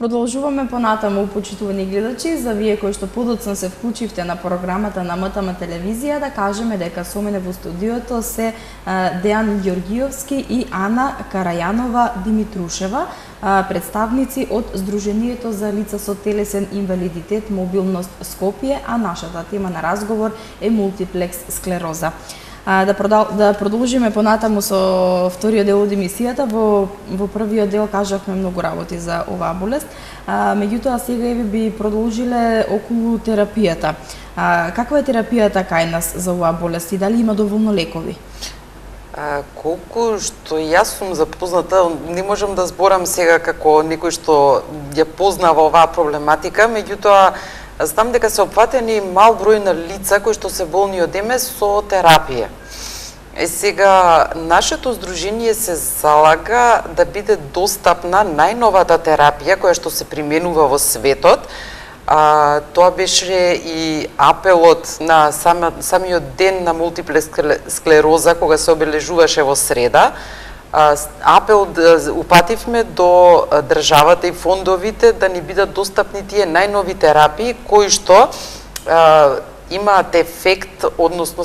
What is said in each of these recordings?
Продолжуваме понатаму, почитувани гледачи, за вие кои што подоцна се вклучивте на програмата на МТМ телевизија, да кажеме дека со мене во студиото се Дејан Ѓоргиовски и Ана Карајанова Димитрушева, представници од Сдруженијето за лица со телесен инвалидитет Мобилност Скопје, а нашата тема на разговор е мултиплекс склероза. Да продолжиме понатаму со вториот дел од емисијата. Во првиот дел кажавме многу работи за оваа болест, меѓутоа сега еве би продолжиле околу терапијата. Каква е терапијата кај нас за оваа болест и дали има доволно лекови? Колку што јас сум запозната, не можам да зборам сега како некој што ја познава оваа проблематика, меѓутоа знам дека се опфатени мал број на лица кои што се болни од МС со терапија. Сега, нашето здружение се залага да биде достапна најновата терапија која што се применува во светот. Тоа беше и апелот на самиот ден на мултиплекс склероза, кога се обележуваше во среда. Апел упативме до државата и фондовите да ни бидат достапни тие најнови терапии кои што имаат ефект, односно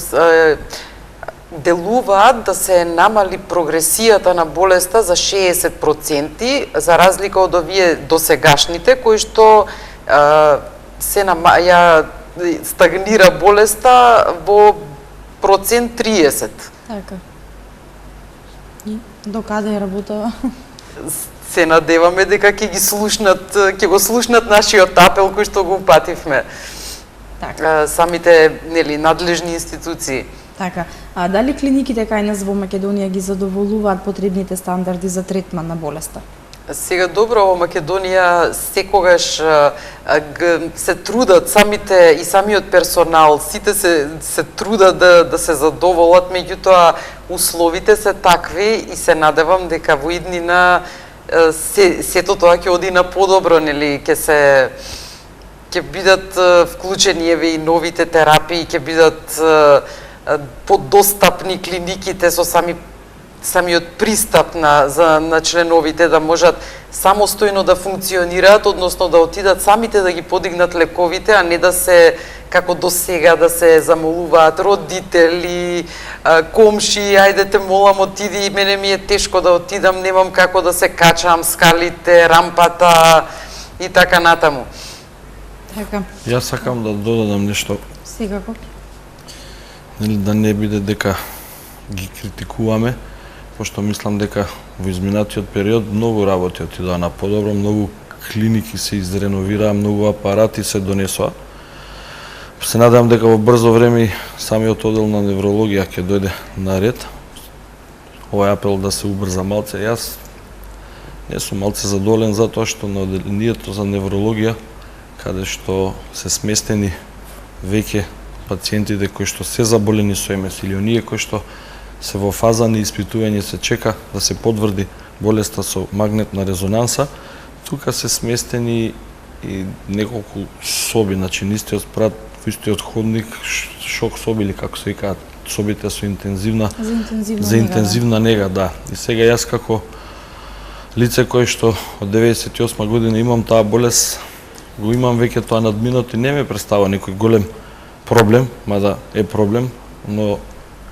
делуваат да се намали прогресијата на болеста за 60%, за разлика од овие досегашните кои што ја стагнира болеста во процент 30. Така. И до каде работава? Се надеваме дека ќе го слушнат нашиот апел кој што го упативме. Така. Самите надлежни институции. Така. Дали клиниките кај нас во Македонија ги задоволуваат потребните стандарди за третман на болеста? Сега добро, во Македонија секогаш се трудат самиот персонал, сите се трудат да се задоволат, меѓутоа условите се такви и се надевам дека во иднина сето тоа ќе оди на подобро, нели, ќе бидат вклучени еве и новите терапии, ќе бидат подостапни клиниките со самиот пристап на членовите да можат самостојно да функционираат, односно да отидат самите да ги подигнат лековите, а не да се како до сега да се замолуваат родители, комши, ајде те молам отиди, мене ми е тешко да отидам, немам како да се качам скалите, рампата и така натаму. Така. Јас сакам да додадам нешто. Секако. Да не биде дека ги критикуваме, пошто мислам дека во изминатиот период многу работи отидоа на подобро, многу клиники се изреновираа, многу апарати се донесоа. Се надевам дека во брзо време самиот оддел на неврологија ќе дојде на ред. Овој апел да се убрза малце. Јас не сум малце задоволен затоа што на одделението за неврологија, каде што се сместени веќе пациентите кои што се заболени со МС или оние кои што се во фаза на испитување, се чека да се потврди болеста со магнетна резонанса, тука се сместени и неколку соби, значи истиот спрат, во истиот ходник, шок соби или како се викаат, собите со за интензивна нега, да. И сега јас како лице кој што од 98 година имам таа болест, го имам веќе тоа надминато и не ме представува некој голем проблем, мада е проблем, но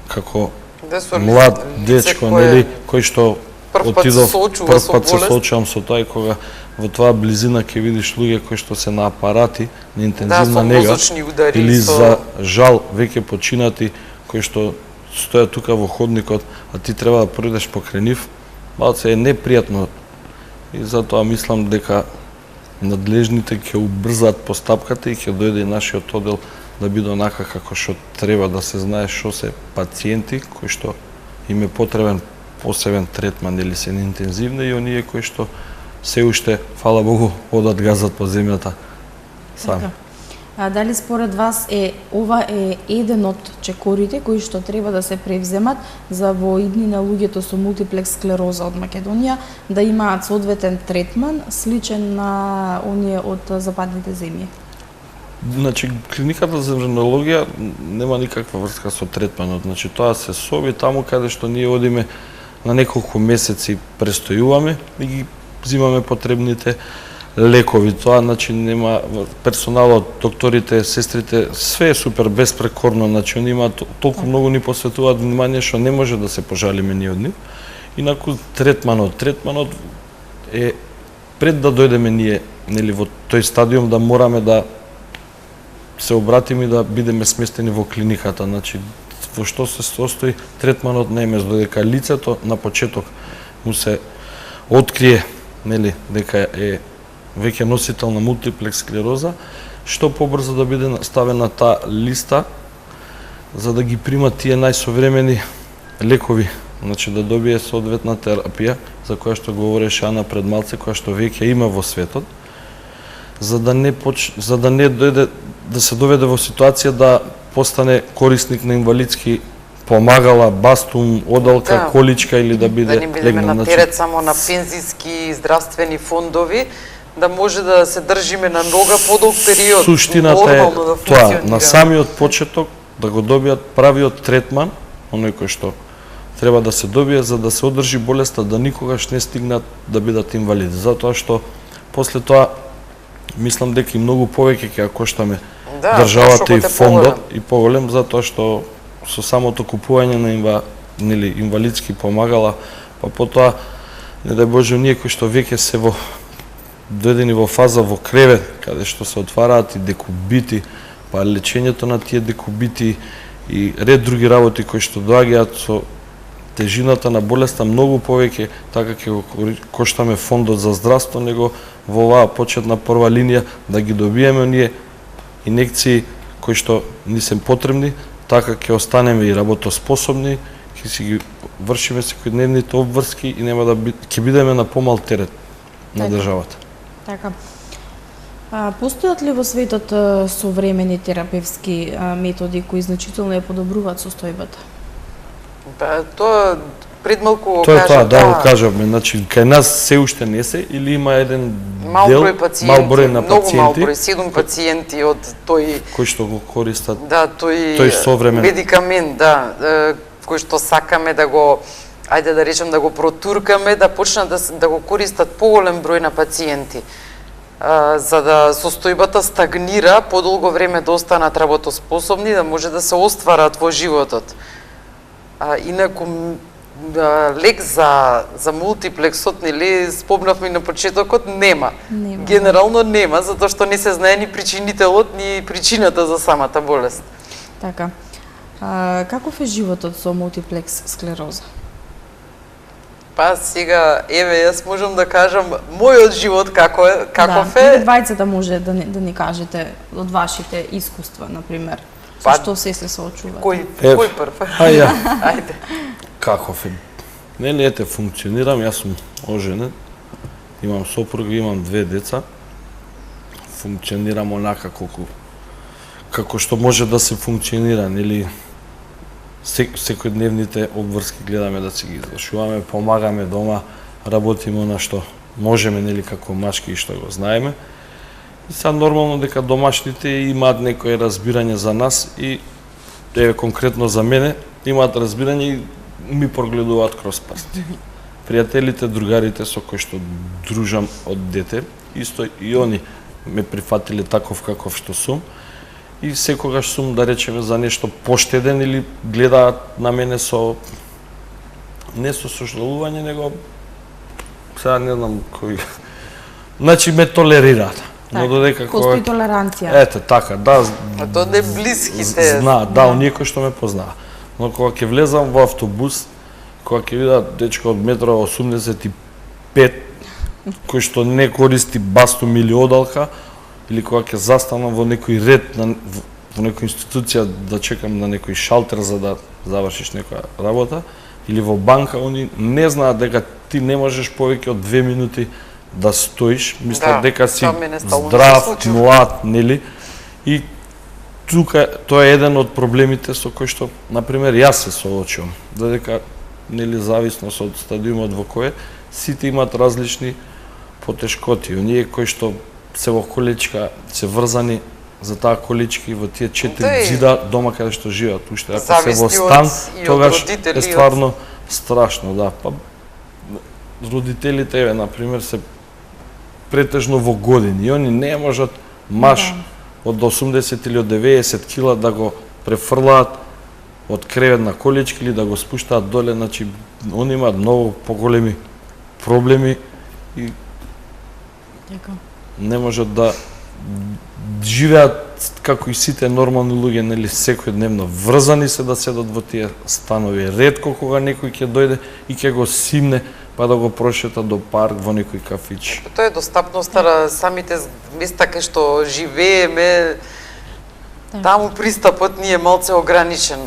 како млад дечко, нели, кој што отидов прв пат се соочувам со тоа и кога во тоа близина ќе видиш луѓе кои што се на апарати на интензивна нега или за жал веќе починати кои што стојат тука во ходникот, а ти треба да пројдеш покрај нив, малце е непријатно. И затоа мислам дека надлежните ќе убрзаат постапката и ќе дојде и нашиот оддел да биде онака како што треба, да се знае што се пациенти кои што им е потребен посебен третман или се интензивни и оние кои што се уште, фала Богу, одат газат по земјата сами. Дали според вас ова е еден од чекорите кои што треба да се превземат за во иднина луѓето со мултиплекс склероза од Македонија да имаат соодветен третман сличен на оние од западните земји? Значи, клиниката за неврологија нема никаква врска со третманот. Значи, тоа се соби таму каде што ние одиме на неколку месеци престојуваме и ги взимаме потребните лекови, тоа значи нема персоналот, докторите, сестрите, све е супер безпрекорно, значи они имаат толку многу ни посветуваат внимание што не може да се пожалиме ни од нив. Инаку третманот е пред да дојдеме ние, нели, во тој стадиум да мораме да се обратиме и да бидеме сместени во клиниката. Значи, во што се состои третманот на МС, додека лицето на почеток му се открие, нели, дека е веќе носител на мултиплекс склероза, што побрзо да биде ставена таа листа за да ги прима тие најсовремени лекови, значи да добие соодветна терапија за која што говореше Ана пред малце, која што веќе има во светот, за да не дојде да се доведе во ситуација да постане корисник на инвалидски помагала, бастун, одалка, количка или да биде легнал. Да не бидеме на терет само на пензиски и здравствени фондови, да може да се држиме на нога подолг период. Суштината е тоа, на самиот почеток да го добијат правиот третман, оној кој што треба да се добие за да се одржи болеста, да никогаш не стигнат да бидат инвалиди. Затоа што после тоа мислам дека и многу повеќе ќе коштаме државата и фондот и поголем, затоа што со самото купување на инвалидски помагала, па потоа не дај Боже ние кои што веќе се во дојдени во фаза во кревет, каде што се отвараат и декубити, па лечењето на тие декубити и ред други работи кои што доаѓаат со тежината на болеста многу повеќе, така ќе го коштаме фондот за здравство, него во оваа почетна прва линија да ги добиеме ние инекции кои што ни се потребни, така ќе останеме и работоспособни, ќе си ги вршиме секојдневните обврски и нема да ќе бидеме на помал терет на државата. Така. Постојат ли во светот современи терапевски методи кои значително ја подобруваат состојбата? Тоа пред малку го кажа. Тоа да го кажавме, значи кај нас се уште не се или има еден мал број на пациенти, многу мал број, 7 пациенти од тој кои што го користат. Да, тој современ медикамент, кој што сакаме да го ајде да речем да го протуркаме, да почнат да го користат поголем број на пациенти. За да состојбата стагнира, подолго време да останат работоспособни, да може да се остварат во животот. Инаку лек за мултиплексот, нели, спомнавме на почетокот, нема. Генерално нема, затоа што не се знае ни причинителот, ни причината за самата болест. Така. Каков е животот со мултиплекс склероза? Па сега, еве, јас можам да кажам мојот живот каков е. Двајцата може да ни кажете од вашите искуства, например. Со што се соочувате? Кој прв? Ајде. Каков е? Нели, ете, функционирам, јас сум оженет, имам сопруга, имам 2 деца. Функционирам онака како што може да се функционира, нели, секојдневните обврски гледаме да си ги извршуваме, помагаме дома, работиме на што можеме, нели, како мачки и што го знаеме. И сега нормално дека домашните имаат некое разбирање за нас и еве конкретно за мене имаат разбирање и ми прогледуваат кроз прсти. Пријателите, другарите со кои што дружам од дете, исто и они ме прифатиле таков каков што сум. И секогаш сум, да речеме, за нешто поштеден или гледаат на мене со не со сожалување, него сега не знам кој. Значи ме толерираат. Но додека постои толеранција. Ете, така, да. А тоа не блиските. Да, оние кои што ме познаа. Но кога ќе влезам во автобус, кога ќе видат дечко од 1,85 м, кој што не користи бастум или одалка, или кога ќе застанам во некој ред, во некоја институција да чекам на некој шалтер за да завршиш некоја работа, или во банка, они не знаат дека ти не можеш повеќе од 2 минути да стоиш, мислат дека си здрав, млад, нели? И тука тоа е еден од проблемите со кој што, например, јас се соочувам, додека, нели, зависно од стадиумот во кој сите имаат различни потешкоти. Оние кои што се во количка, се врзани за таа количка и во тие 4 зида дома каде што живеат. Уште ако се во стан, тогаш е стварно страшно, да. Па родителите, еве, например, се претежно во години. И они не можат маш од 80 или од 90 кила да го префрлаат од кревет на колички или да го спуштаат доле, значи они имаат многу поголеми проблеми и не можат да живеат како и сите нормални луѓе, нели, секојдневно врзани се да седат во тие станови. Ретко кога некој ќе дојде и ќе го симне па да го прошета до парк во некој кафич. Тоа е достапноста на самите места кај што живееме. Таму пристапот ни е малце ограничен.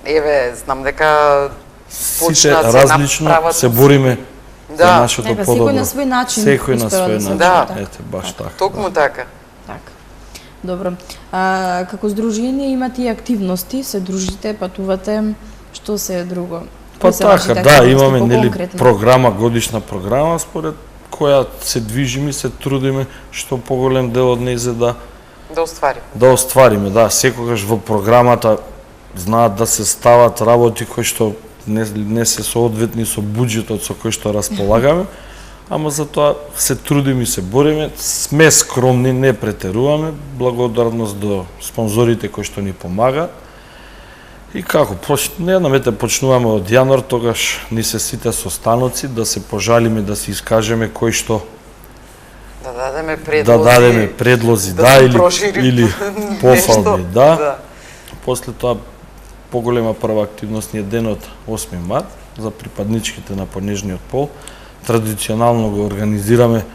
Еве, знам дека сите различно се бориме за нашето подобро. Секој на свој начин. Секој на свој начин. Да. Ете, баш така. Токму така. Така. Добро. Како здружение имате и активности, се дружите, патувате, што се е друго? Па така, да, имаме нели програма, годишна програма според која се движиме, се трудиме што поголем дел од нејзе да оствариме. Да, секогаш во програмата знаат да се стават работи кои што не се соодветни со буџетот со кој што располагаме, ама за тоа се трудиме и се бориме, сме скромни, не претеруваме, благодарност до спонзорите кои што ни помагаат. И како, не намете почнуваме од јануар, тогаш ни се сите состаноци, да се пожалиме, да се искажеме кој што да дадеме предлози, да, или пофалби, да. После тоа поголема прва активност ни е денот 8 март за припадничките на понежниот пол. Традиционално го организираме,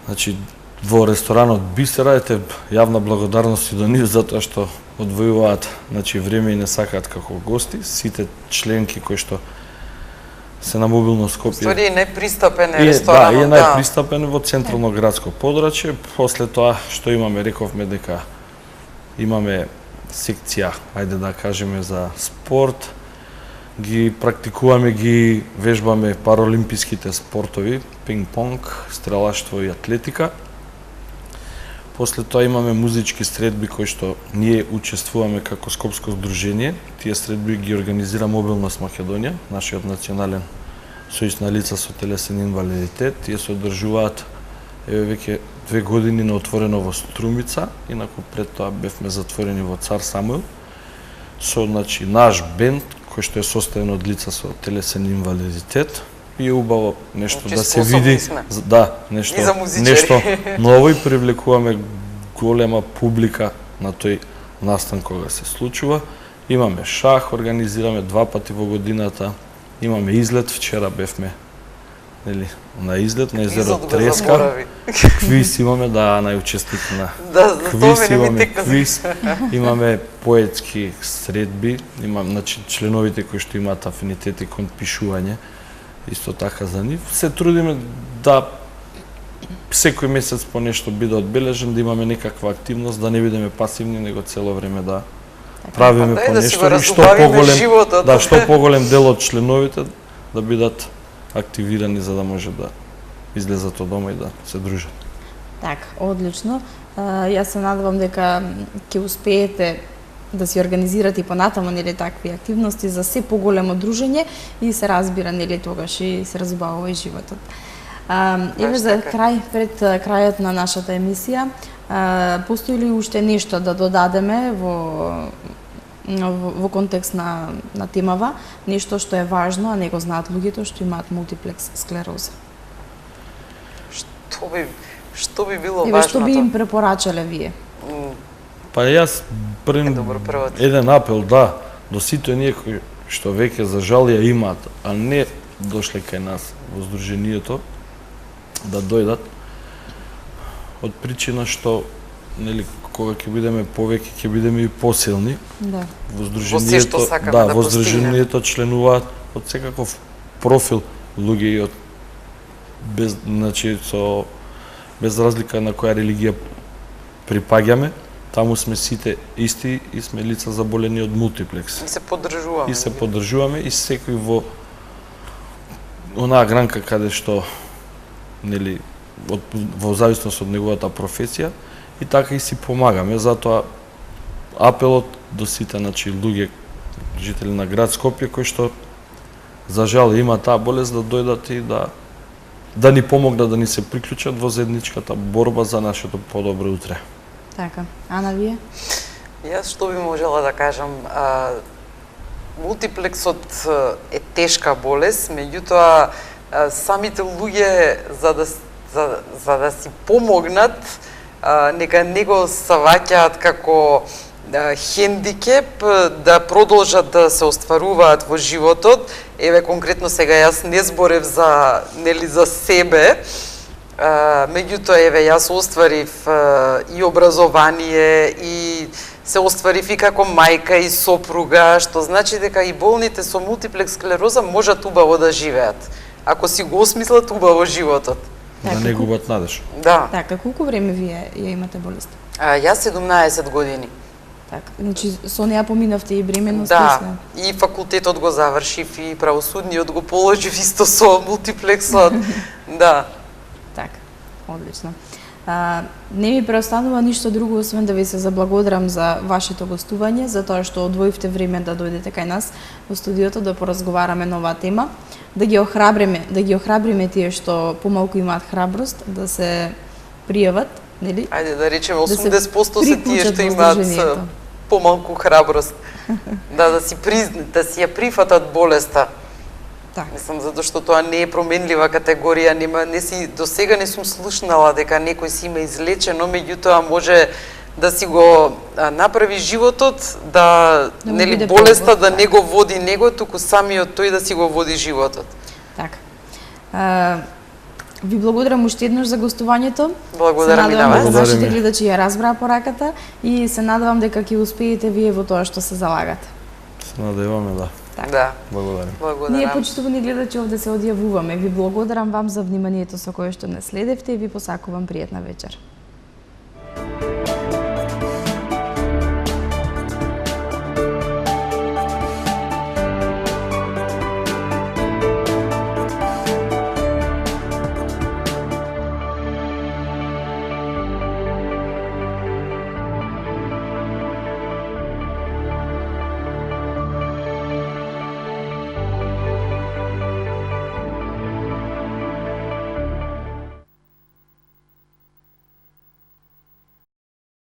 значи, во ресторанот Бисера, ете јавна благодарност и до нив затоа што одвојуваат, значи, време и не сакаат како гости, сите членки кои што се на мобилно Скопје. Стори е најпристапен ресторанот. Да, е најпристапен во централно градско подрачје. После тоа што имаме, рековме дека имаме секција, ајде да кажеме, за спорт, ги практикуваме, ги вежбаме паралимписките спортови, пинг-понг, стрелаштво и атлетика. После тоа имаме музички средби кои што ние учествуваме како Скопско здружение. Тие средби ги организира Мобилност Македонија, нашиот национален сојуз на лица со телесен инвалидитет. Тие се одржуваат веќе 2 години на отворено во Струмица, инаку пред тоа бевме затворени во Цар Самуил со, значи, наш бенд кој што е составен од лица со телесен инвалидитет. И е убаво нешто да се види, да, нешто ново и привлекуваме голема публика на тој настан кога се случува. Имаме шах, организираме 2 пати во годината. Имаме излет, вчера бевме, нели, на излет на езеро Треска. Квиз имаме, да, најучесник на квиз имаме, имаме поетски средби, имам, значи, членовите кои што имаат афинитети кон пишување, исто така за нив. Се трудиме да секој месец по нешто биде одбележен, да имаме некаква активност, да не бидеме пасивни, него цело време да правиме по нешто и што поголем дел од членовите да бидат активирани за да може да излезат од дома и да се дружат. Така, одлично. Јас се надевам дека ќе успеете да си организирате и понатаму, нели, такви активности за се поголемо дружење и се разбира, нели, тогаш и се разбавува и животот. Еве за крај, пред крајот на нашата емисија, постои ли уште нешто да додадеме во контекст на темава, нешто што е важно, а не го знаат луѓето што имаат мултиплекс склероза? Што би било важно? Што би им препорачале вие? Па јас еден апел, да, до сите оние кои што веќе за жал ја имаат, а не дошле кај нас во здруженијето, да дојдат од причина што, нели, кога ќе бидеме повеќе, ќе бидеме и посилни. Да. Во здруженијето, да, во здруженијето членуваат од секаков профил луѓе и од значи без разлика на која религија припаѓаме. Таму сме сите исти и сме лица заболени од мултиплекс. И се поддржуваме. И секој во онаа гранка каде што, нели, во зависност од неговата професија, и така и си помагаме. Затоа апелот до сите, значи, луѓе, жители на град Скопје, кои што за жал има таа болест, да дојдат и да да ни помогнат да ни се приклучат во заедничката борба за нашето подобро утре. Така. Ана, вие? Јас што би можела да кажам, мултиплексот е тешка болест, меѓутоа самите луѓе за да си помогнат, нека не го сваќаат како хендикеп, да продолжат да се остваруваат во животот. Еве конкретно сега јас не зборев за себе, меѓутоа еве јас остварив и образование и се остварив и како мајка и сопруга, што значи дека и болните со мултиплекс склероза можат убаво да живеат, ако си го осмислат убаво животот. Да не губат надеж. Да. Така, колку време вие ја имате болест? Јас 17 години. Така, значи со неа поминавте и бременност? Да, и факултетот го завршив, и правосудниот го положив исто со мултиплексот. Да. Така, одлично. Не ми преостанува ништо друго освен да ви се заблагодарам за вашето гостување, за тоа што одвоивте време да дојдете кај нас во студиото да поразговараме на оваа тема, да ги охрабриме тие што помалку имаат храброст да се пријават, нели? Ајде да речеме 80% да се тие што имаат помалку храброст. Да си да си ја прифатат болеста. Так. Мислам, затоа што тоа не е променлива категорија, до сега не сум слушнала дека некој си има излечено, меѓутоа може да си го направи животот, нели болеста да не го води него, туку самиот тој да си го води животот. Така. Ви благодарам уште еднаш за гостувањето. Благодарам и на вас. Нашите гледачи ја разбраа пораката и се надевам дека ќе успеете вие во тоа што се залагате. Се надеваме, да. Так. Да. Благодарам. Ние, почитувани гледачи, овде се одјавуваме. Ви благодарам вам за вниманието со кое што не следевте и ви посакувам пријатна вечер.